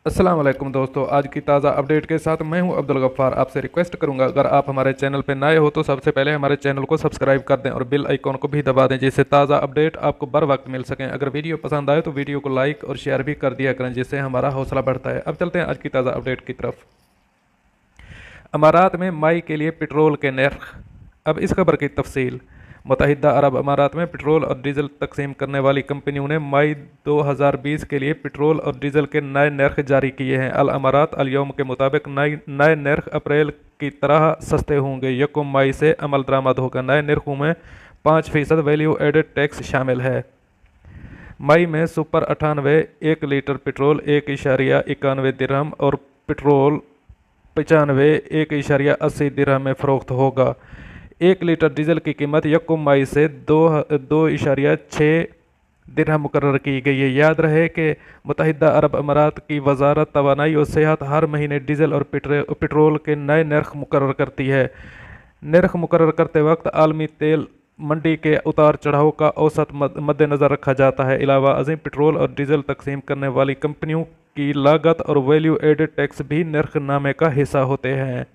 अस्सलाम वालेकुम दोस्तों, आज की ताज़ा अपडेट के साथ मैं हूं अब्दुल गफ्फार। आपसे रिक्वेस्ट करूंगा, अगर आप हमारे चैनल पर नए हो तो सबसे पहले हमारे चैनल को सब्सक्राइब कर दें और बेल आइकॉन को भी दबा दें, जिससे ताज़ा अपडेट आपको बर वक्त मिल सकें। अगर वीडियो पसंद आए तो वीडियो को लाइक और शेयर भी कर दिया करें, जिससे हमारा हौसला बढ़ता है। अब चलते हैं आज की ताज़ा अपडेट की तरफ। अमारात में मई के लिए पेट्रोल के नर्ख। अब इस खबर की तफसील। मुत्तहिदा अरब अमारात में पेट्रोल और डीजल तकसीम करने वाली कंपनियों ने मई 2020 के लिए पेट्रोल और डीजल के नए नर्ख जारी किए हैं। अल अमारात अल यौम के मुताबिक नए नर्ख अप्रैल की तरह सस्ते होंगे। यकम मई से अमल दरामद होगा। नए नर्खों में 5% वैल्यू एडेड टैक्स शामिल है। मई में सुपर 98 1 लीटर पेट्रोल 1.91 दिरहम और पेट्रोल 95 1.80 दिरहम में फ़रोख्त होगा। 1 लीटर डीजल की कीमत यकम मई से 2.6 दिरहम मुकर्रर की गई है। याद रहे कि मुत्तहिदा अरब अमारात की वजारत तवानाई और सेहत हर महीने डीजल और पेट्रोल के नए नर्ख मुकर्रर करती है। नर्ख मुकर्रर करते वक्त आलमी तेल मंडी के उतार चढ़ाव का औसत मद्देनज़र रखा जाता है। अलावा अज़ीम पेट्रोल और डीजल तकसीम करने वाली कंपनियों की लागत और वैल्यू एडेड टैक्स भी नर्खनामे का हिस्सा होते हैं।